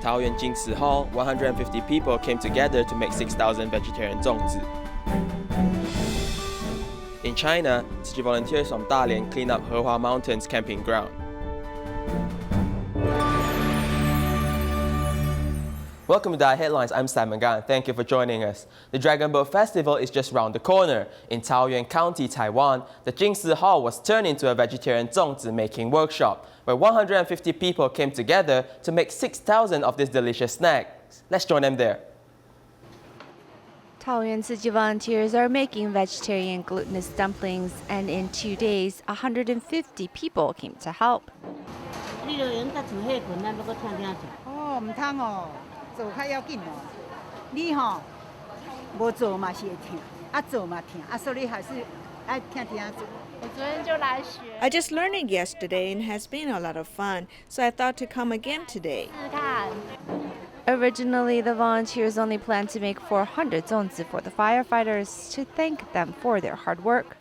Taoyuan Jing Si Hall, 150 people came together to make 6,000 vegetarian zongzi. In China, Tzu Chi volunteers from Dalian clean up Hehua Mountain's camping ground. Welcome to Diet Headlines, I'm Simon Gan. Thank you for joining us. The Dragon Boat Festival is just round the corner. In Taoyuan County, Taiwan, the Jing Si Hall was turned into a vegetarian zongzi making workshop, where 150 people came together to make 6,000 of these delicious snacks. Let's join them there. Taoyuan Tzu Chi volunteers are making vegetarian glutinous dumplings, and in 2 days, 150 people came to help. I just learned it yesterday and it has been a lot of fun, so I thought to come again today. Originally, the volunteers only planned to make 400 zongzi for the firefighters to thank them for their hard work.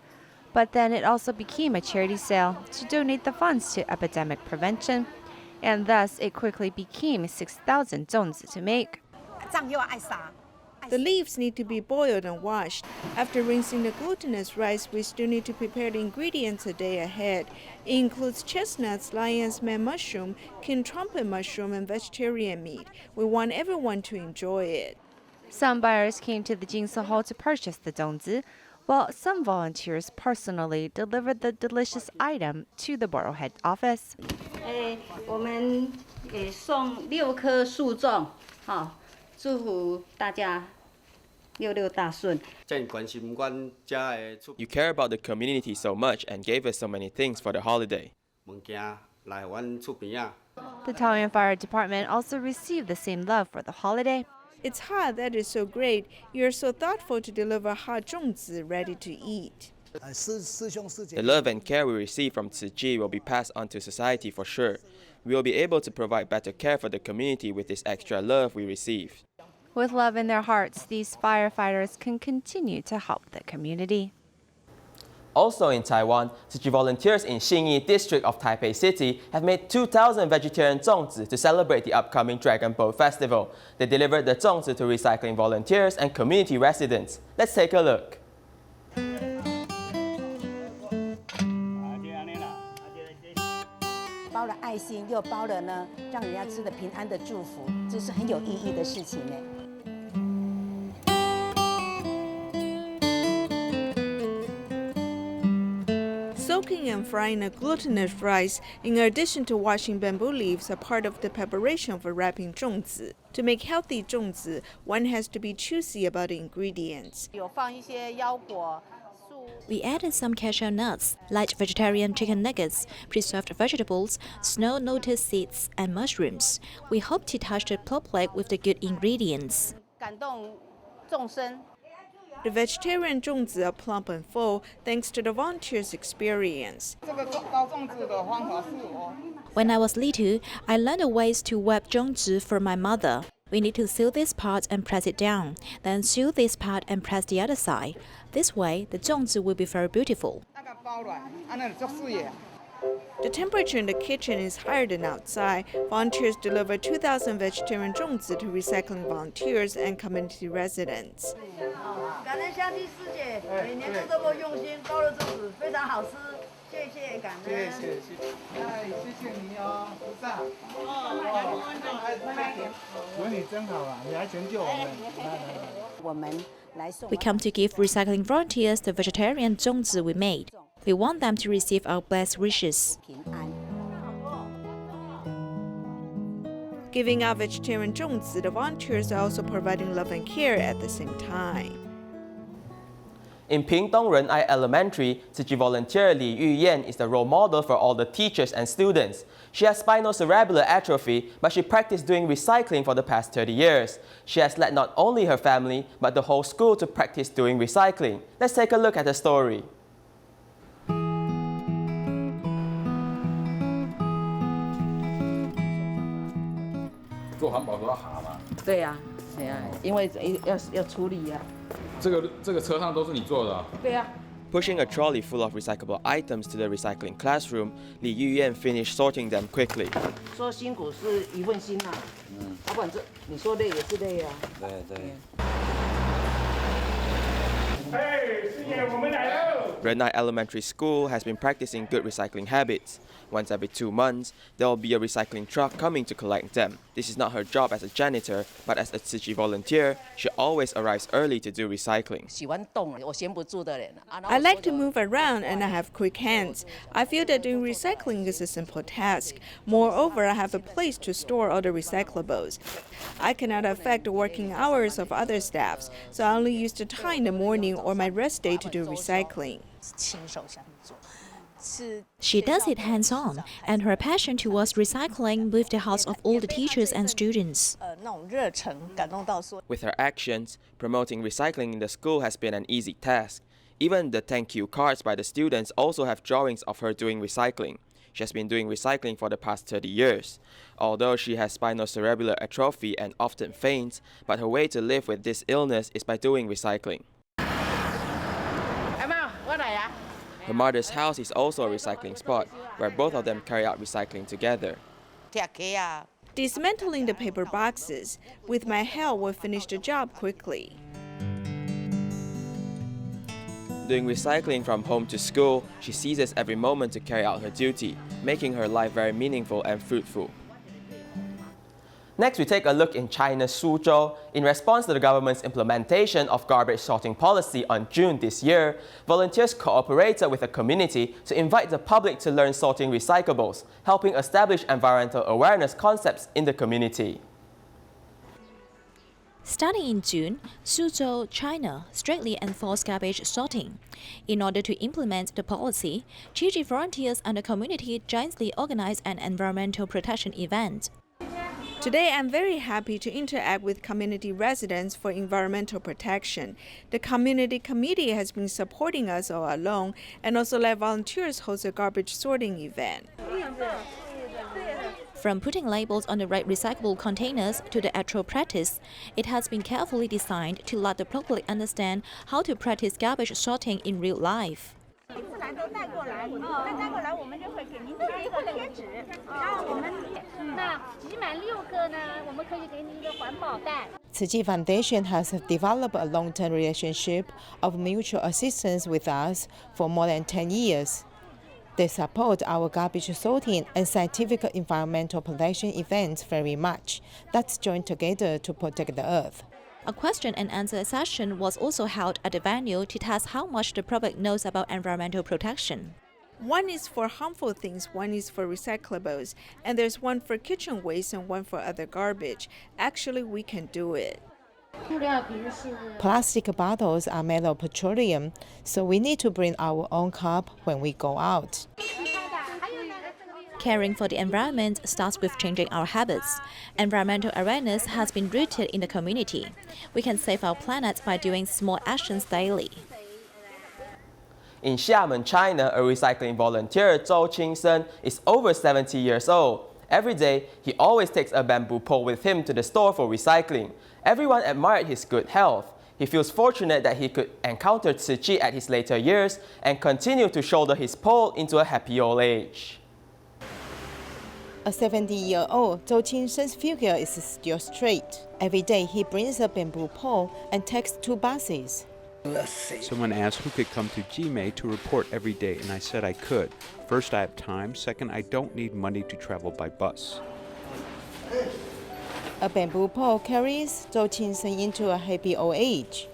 But then it also became a charity sale to donate the funds to epidemic prevention, and thus it quickly became 6,000 zongzi to make. The leaves need to be boiled and washed. After rinsing the glutinous rice, we still need to prepare the ingredients a day ahead. It includes chestnuts, lion's mane mushroom, king trumpet mushroom, and vegetarian meat. We want everyone to enjoy it. Some buyers came to the Jing Si Hall to purchase the zongzi, while some volunteers personally delivered the delicious item to the borough head office. 我们给送6棵树种，好，祝福大家66大顺。 You care about the community so much and gave us so many things for the holiday. The Taoyuan Fire Department also received the same love for the holiday. It's hot, that is so great. You're so thoughtful to deliver hot zongzi ready to eat. The love and care we receive from Tzu Chi will be passed on to society for sure. We will be able to provide better care for the community with this extra love we receive. With love in their hearts, these firefighters can continue to help the community. Also in Taiwan, Tzu Chi volunteers in Xinyi district of Taipei City have made 2,000 vegetarian zongzi to celebrate the upcoming Dragon Boat Festival. They delivered the zongzi to recycling volunteers and community residents. Let's take a look. 包了爱心，又包了呢，让人家吃的平安的祝福，这是很有意义的事情呢。 Soaking and frying a glutinous rice, in addition to washing bamboo leaves, are part of the preparation for wrapping zongzi. To make healthy zongzi, one has to be choosy about the ingredients. 有放一些腰果。 We added some cashew nuts, light vegetarian chicken nuggets, preserved vegetables, snow lotus seeds, and mushrooms. We hope to touch the plate with the good ingredients. 感动众生。 The vegetarian zongzi are plump and full thanks to the volunteers' experience. When I was little, I learned the ways to wrap zongzi from my mother. We need to sew this part and press it down, then sew this part and press the other side. This way, the zongzi will be very beautiful. The temperature in the kitchen is higher than outside. Volunteers deliver 2,000 vegetarian zongzi to recycling volunteers and community residents. 感恩香积师姐每年都这么用心包了粽子，非常好吃，谢谢感恩。谢谢你哦，菩萨。有你真好啊，你还成就我们。我们来送。 We come to give recycling volunteers the vegetarian zongzi we made. We want them to receive our blessed wishes. 平安。 Giving out vegetarian zongzi, the volunteers are also providing love and care at the same time. In Pingdong Renai Elementary, Tzu Chi volunteer Li Yuyan is the role model for all the teachers and students. She has spinocerebellar atrophy, but she practiced doing recycling for the past 30 years. She has led not only her family, but the whole school to practice doing recycling. Let's take a look at her story. 做环保都要哈嘛？对呀，对呀，因为要处理呀。这个车上都是你做的啊？对呀。 Pushing a trolley full of recyclable items to the recycling classroom, Li Yuyan finished sorting them quickly. 说辛苦是一份心呐，反正你说累也是累啊。对。 Renai Elementary School has been practicing good recycling habits. Once every 2 months, there will be a recycling truck coming to collect them. This is not her job as a janitor, but as a Tzu Chi volunteer, she always arrives early to do recycling. I like to move around and I have quick hands. I feel that doing recycling is a simple task. Moreover, I have a place to store all the recyclables. I cannot affect the working hours of other staffs, so I only use the time in the morning or my rest day to do recycling. She does it hands-on, and her passion towards recycling moved the hearts of all the teachers and students. With her actions, promoting recycling in the school has been an easy task. Even the thank you cards by the students also have drawings of her doing recycling. She has been doing recycling for the past 30 years. Although she has spinocerebellar atrophy and often faints, but her way to live with this illness is by doing recycling. Her mother's house is also a recycling spot, where both of them carry out recycling together. Dismantling the paper boxes. With my help, we'll finish the job quickly. Doing recycling from home to school, she seizes every moment to carry out her duty, making her life very meaningful and fruitful. Next, we take a look in China's Suzhou. In response to the government's implementation of garbage sorting policy on June this year, volunteers cooperated with the community to invite the public to learn sorting recyclables, helping establish environmental awareness concepts in the community. Starting in June, Suzhou, China, strictly enforced garbage sorting. In order to implement the policy, Tzu Chi volunteers and the community jointly organized an environmental protection event. Today, I'm very happy to interact with community residents for environmental protection. The community committee has been supporting us all along and also let volunteers host a garbage sorting event. From putting labels on the right recyclable containers to the actual practice, it has been carefully designed to let the public understand how to practice garbage sorting in real life. Tzu Chi Foundation has developed a long-term relationship of mutual assistance with us for more than 10 years. They support our garbage sorting and scientific environmental protection events very much. Let's join together to protect the earth. A question and answer session was also held at the venue to test how much the public knows about environmental protection. One is for harmful things, one is for recyclables, and there's one for kitchen waste and one for other garbage. Actually, we can do it. Plastic bottles are made of petroleum, so we need to bring our own cup when we go out. Caring for the environment starts with changing our habits. Environmental awareness has been rooted in the community. We can save our planet by doing small actions daily. In Xiamen, China, a recycling volunteer, Zhou Qingsen, is over 70 years old. Every day, he always takes a bamboo pole with him to the store for recycling. Everyone admired his good health. He feels fortunate that he could encounter Tzu Chi at his later years and continue to shoulder his pole into a happy old age. A 70-year-old Zhou Qingsen's figure is still straight. Every day he brings a bamboo pole and takes 2 buses. Someone asked who could come to Jimei to report every day, and I said I could. First, I have time. Second, I don't need money to travel by bus. A bamboo pole carries Zhou Qingsen into a happy old age.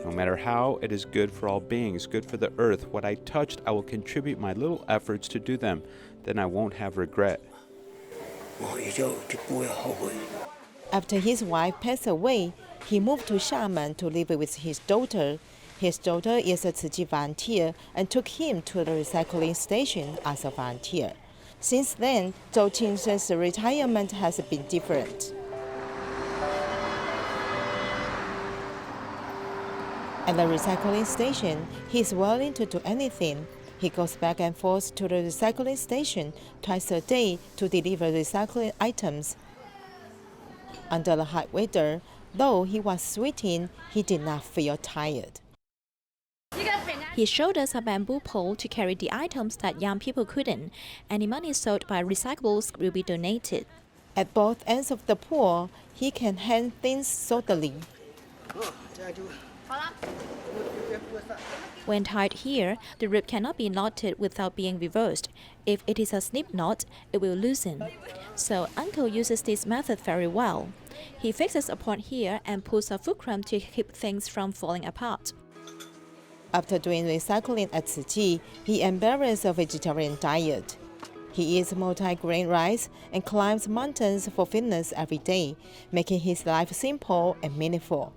No matter how, it is good for all beings, good for the earth. What I touched, I will contribute my little efforts to do them. Then I won't have regret. After his wife passed away, he moved to Xiamen to live with his daughter. His daughter is a Tzu Chi volunteer and took him to the recycling station as a volunteer. Since then, Zhou Qingsen's retirement has been different. At the recycling station, he is willing to do anything. He goes back and forth to the recycling station twice a day to deliver recycling items. Under the hot weather, though he was sweating, he did not feel tired. He showed us a bamboo pole to carry the items that young people couldn't. Any money sold by recyclables will be donated. At both ends of the pole, he can hang things solidly. When tied here, the rope cannot be knotted without being reversed. If it is a slip knot, it will loosen. So Uncle uses this method very well. He fixes a point here and puts a fulcrum to keep things from falling apart. After doing recycling at Tzu Chi, he embarrassed a vegetarian diet. He eats multi-grain rice and climbs mountains for fitness every day, making his life simple and meaningful.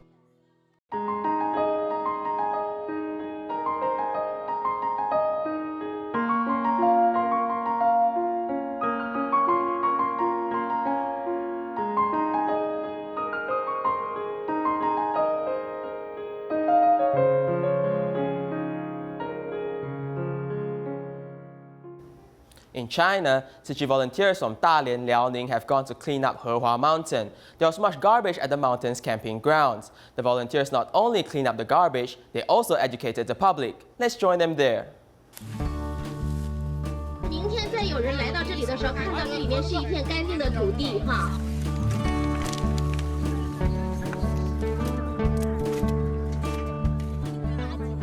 In China, Tzu Chi volunteers from Dalian, Liaoning have gone to clean up Hehua Mountain. There was much garbage at the mountain's camping grounds. The volunteers not only cleaned up the garbage, they also educated the public. Let's join them there. 明天再有人来到这里的时候，看到这里面是一片干净的土地哈。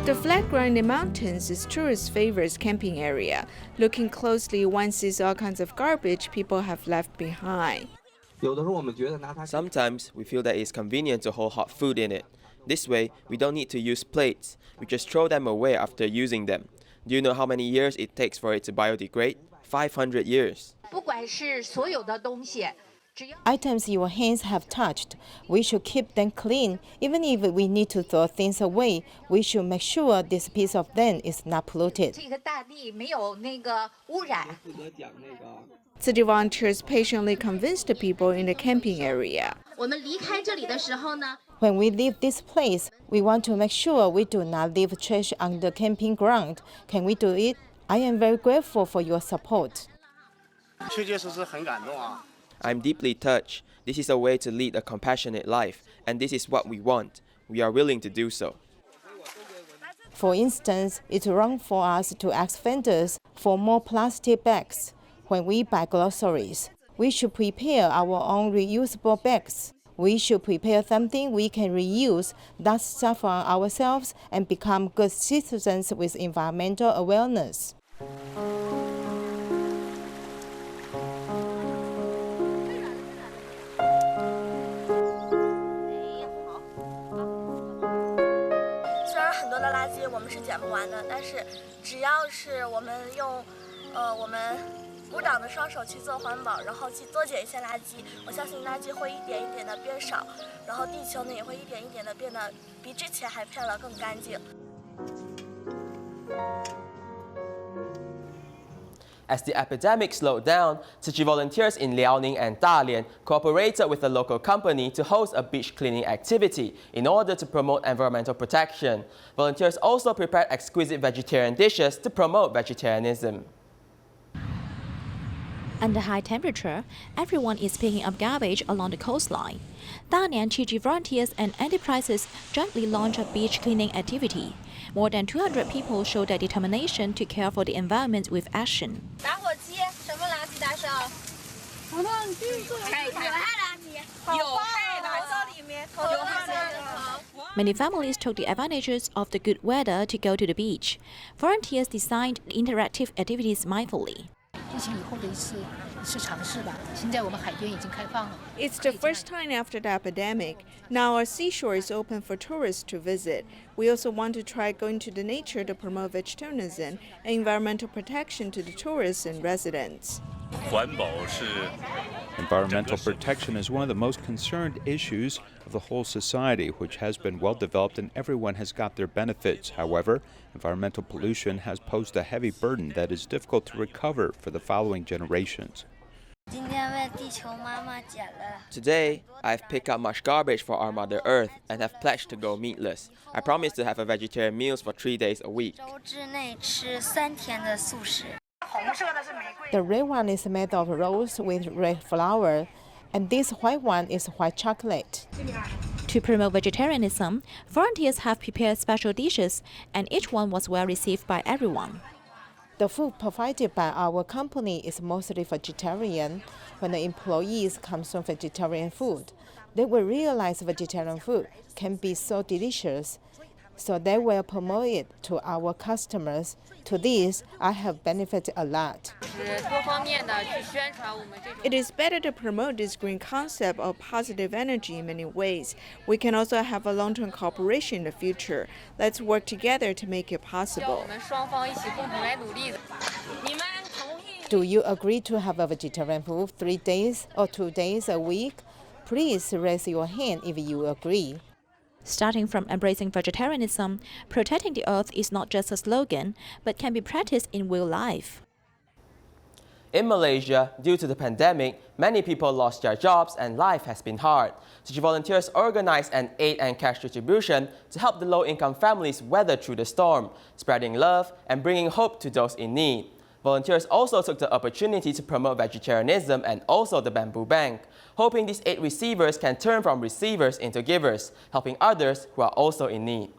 The flat ground in the mountains is tourists' favorite camping area. Looking closely, one sees all kinds of garbage people have left behind. Sometimes we feel that it's convenient to hold hot food in it. This way, we don't need to use plates. We just throw them away after using them. Do you know how many years it takes for it to biodegrade? 500 years. 不管是所有的东西。 Items your hands have touched, we should keep them clean. Even if we need to throw things away, we should make sure this piece of land is not polluted. 这个大地没有那个污染。 Tzu Chi volunteers patiently convince the people in the camping area. 我们离开这里的时候呢， When we leave this place, we want to make sure we do not leave trash on the camping ground. Can we do it? I am very grateful for your support. 确确实实很感动啊。 I'm deeply touched. This is a way to lead a compassionate life, and this is what we want. We are willing to do so. For instance, it's wrong for us to ask vendors for more plastic bags. When we buy groceries, we should prepare our own reusable bags. We should prepare something we can reuse, thus suffer ourselves and become good citizens with environmental awareness. As the epidemic slowed down, Tzu Chi volunteers in Liaoning and Dalian cooperated with a local company to host a beach cleaning activity in order to promote environmental protection. Volunteers also prepared exquisite vegetarian dishes to promote vegetarianism. Under high temperature, everyone is picking up garbage along the coastline. Dalian Tzu Chi volunteers and enterprises jointly launched a beach cleaning activity. More than 200 people showed their determination to care for the environment with action. 打火机，什么垃圾大少？我们有害垃圾，有害垃圾里面，有害垃圾。 Many families took the advantages of the good weather to go to the beach. Volunteers designed interactive activities mindfully. 疫情以后的一次尝试吧。现在我们海边已经开放了。 It's the first time after the epidemic. Now our seashore is open for tourists to visit. We also want to try going to the nature to promote vegetarianism and environmental protection to the tourists and residents. Environmental protection is one of the most concerned issues of the whole society, which has been well developed and everyone has got their benefits. However, environmental pollution has posed a heavy burden that is difficult to recover for the following generations. Today, I've picked up much garbage for our Mother Earth and have pledged to go meatless. I promise to have a vegetarian meals for 3 days a week. The red one is made of rose with red flower, and this white one is white chocolate. To promote vegetarianism, volunteers have prepared special dishes, and each one was well received by everyone. The food provided by our company is mostly vegetarian. When the employees consume vegetarian food, they will realize vegetarian food can be so delicious, so they will promote it to our customers. To this, I have benefited a lot. It is better to promote this green concept of positive energy in many ways. We can also have a long-term cooperation in the future. Let's work together to make it possible. Do you agree to have a vegetarian food 3 days or 2 days a week? Please raise your hand if you agree. Starting from embracing vegetarianism, protecting the earth is not just a slogan, but can be practiced in real life. In Malaysia, due to the pandemic, many people lost their jobs and life has been hard. Tzu Chi volunteers organized an aid and cash distribution to help the low-income families weather through the storm, spreading love and bringing hope to those in need. Volunteers also took the opportunity to promote vegetarianism and also the Bamboo Bank, hoping these aid receivers can turn from receivers into givers, helping others who are also in need.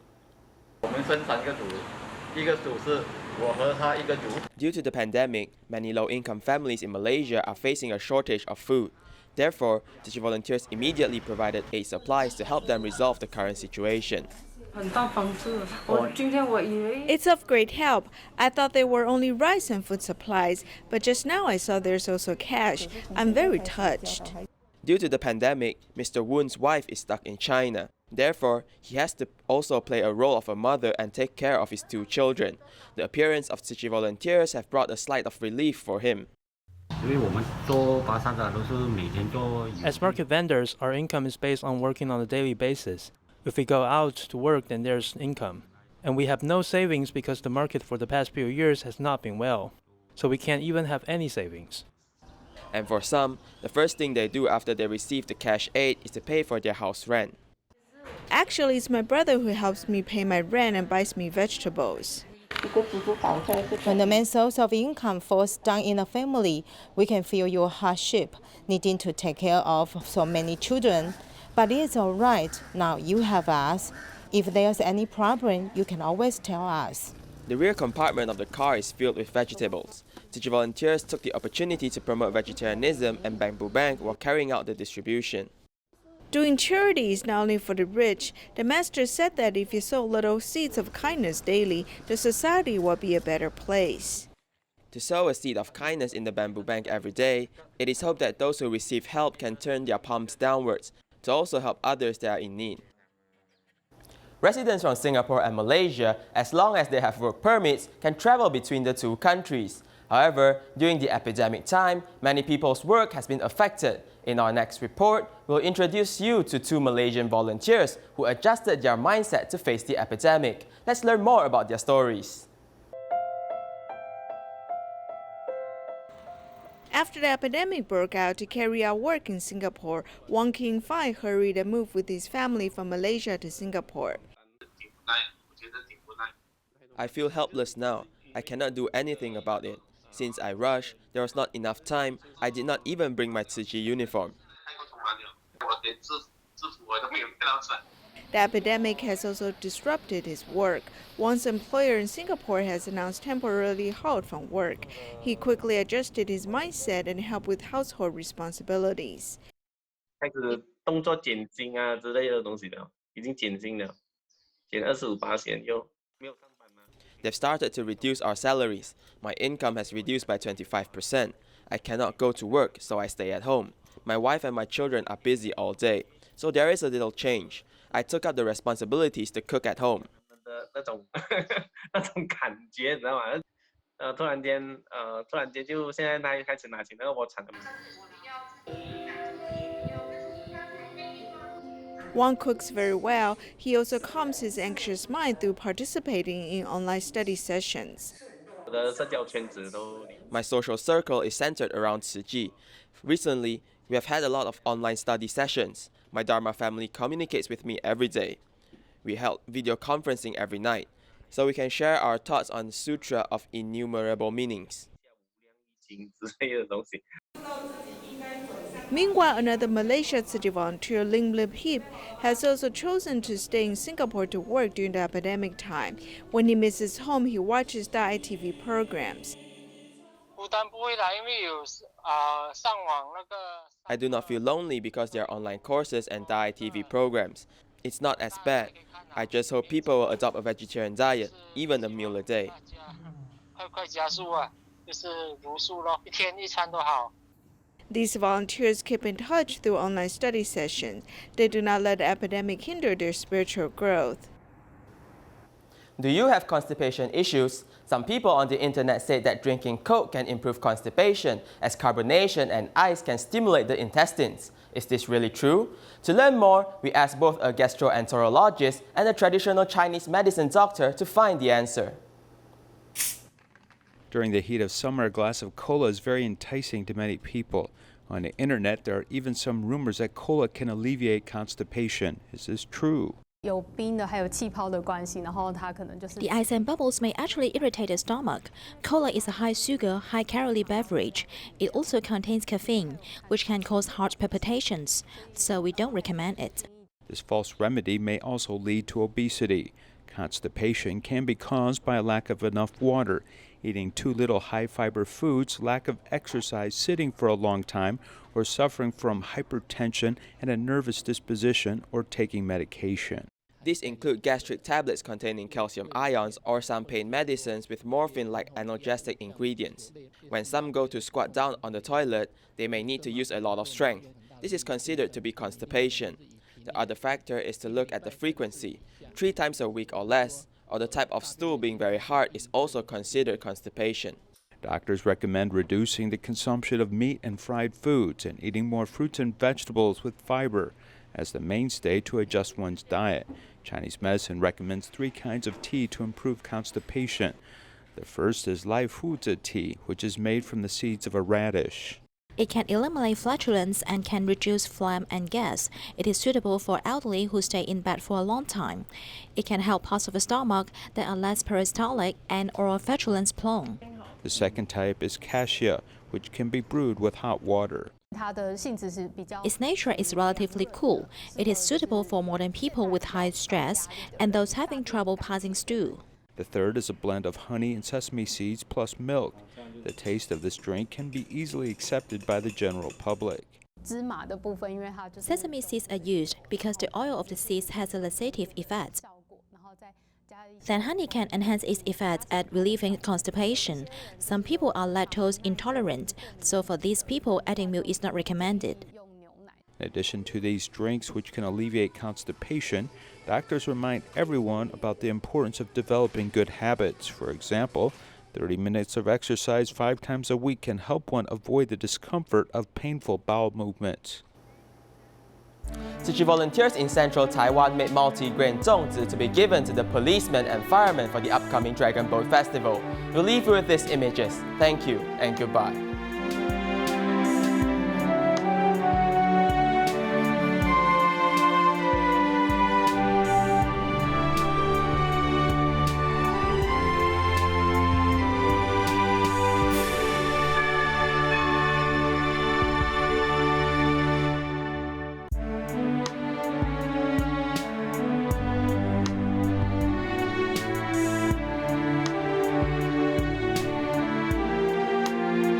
Due to the pandemic, many low-income families in Malaysia are facing a shortage of food. Therefore, Tzu Chi volunteers immediately provided aid supplies to help them resolve the current situation. It's of great help. I thought there were only rice and food supplies, but just now I saw there's also cash. I'm very touched. Due to the pandemic, Mr. Woon's wife is stuck in China. Therefore, he has to also play a role of a mother and take care of his 2 children. The appearance of Tzu Chi volunteers have brought a slight of relief for him. As market vendors, our income is based on working on a daily basis. If we go out to work, then there's income. And we have no savings because the market for the past few years has not been well. So we can't even have any savings. And for some, the first thing they do after they receive the cash aid is to pay for their house rent. Actually, it's my brother who helps me pay my rent and buys me vegetables. When the main source of income falls down in a family, we can feel your hardship, needing to take care of so many children. But it's all right, now you have us. If there's any problem, you can always tell us. The rear compartment of the car is filled with vegetables. Tzu Chi volunteers took the opportunity to promote vegetarianism and Bamboo Bank while carrying out the distribution. Doing charity is not only for the rich. The master said that if you sow little seeds of kindness daily, the society will be a better place. To sow a seed of kindness in the Bamboo Bank every day, it is hoped that those who receive help can turn their palms downwards to also help others that are in need. Residents from Singapore and Malaysia, as long as they have work permits, can travel between the 2 countries. However, during the epidemic time, many people's work has been affected. In our next report, we'll introduce you to 2 Malaysian volunteers who adjusted their mindset to face the epidemic. Let's learn more about their stories. After the epidemic broke out to carry out work in Singapore, Wong King Fai hurried and moved with his family from Malaysia to Singapore. I feel helpless now. I cannot do anything about it. Since I rushed, there was not enough time. I did not even bring my Tzu Chi uniform. The epidemic has also disrupted his work. Wong's employer in Singapore has announced temporarily halt from work. He quickly adjusted his mindset and helped with household responsibilities. They've started to reduce our salaries. My income has reduced by 25%. I cannot go to work, so I stay at home. My wife and my children are busy all day, so there is a little change. I took up the responsibilities to cook at home. Wong cooks very well. He also calms his anxious mind through participating in online study sessions. My social circle is centered around Tzu Chi. Recently, we have had a lot of online study sessions. My Dharma family communicates with me every day. We held video conferencing every night, so we can share our thoughts on the Sutra of Innumerable Meanings. Meanwhile, another Malaysia Tzu Chi volunteer, Lim Lip Hip, has also chosen to stay in Singapore to work during the epidemic time. When he misses home, he watches Dai TV programs. I do not feel lonely because there are online courses and Dai TV programs. It's not as bad. I just hope people will adopt a vegetarian diet, even a meal a day. These volunteers keep in touch through online study sessions. They do not let the epidemic hinder their spiritual growth. Do you have constipation issues? Some people on the internet say that drinking Coke can improve constipation, as carbonation and ice can stimulate the intestines. Is this really true? To learn more, we asked both a gastroenterologist and a traditional Chinese medicine doctor to find the answer. During the heat of summer, a glass of cola is very enticing to many people. On the internet, there are even some rumors that cola can alleviate constipation. Is this true? The ice and bubbles may actually irritate the stomach. Cola is a high-sugar, high-calorie beverage. It also contains caffeine, which can cause heart palpitations, so we don't recommend it. This false remedy may also lead to obesity. Constipation can be caused by a lack of enough water, eating too little high-fiber foods, lack of exercise, sitting for a long time, or suffering from hypertension and a nervous disposition, or taking medication. These include gastric tablets containing calcium ions or some pain medicines with morphine-like analgesic ingredients. When some go to squat down on the toilet, they may need to use a lot of strength. This is considered to be constipation. The other factor is to look at the frequency. 3 times a week or less, or the type of stool being very hard is also considered constipation. Doctors recommend reducing the consumption of meat and fried foods and eating more fruits and vegetables with fiber as the mainstay to adjust one's diet. Chinese medicine recommends 3 kinds of tea to improve constipation. The first is Lai Fu Zi tea, which is made from the seeds of a radish. It can eliminate flatulence and can reduce phlegm and gas. It is suitable for elderly who stay in bed for a long time. It can help parts of the stomach that are less peristaltic and or flatulence prone. The second type is cassia, which can be brewed with hot water. Its nature is relatively cool. It is suitable for modern people with high stress and those having trouble passing stool. The third is a blend of honey and sesame seeds plus milk. The taste of this drink can be easily accepted by the general public. Sesame seeds are used because the oil of the seeds has a laxative effect. Then honey can enhance its effects at relieving constipation. Some people are lactose intolerant, so for these people, adding milk is not recommended. In addition to these drinks which can alleviate constipation, doctors remind everyone about the importance of developing good habits. For example, 30 minutes of exercise 5 times a week can help one avoid the discomfort of painful bowel movements. Tzu Chi volunteers in central Taiwan made multi-grain zongzi to be given to the policemen and firemen for the upcoming Dragon Boat Festival. We'll leave you with these images. Thank you and goodbye.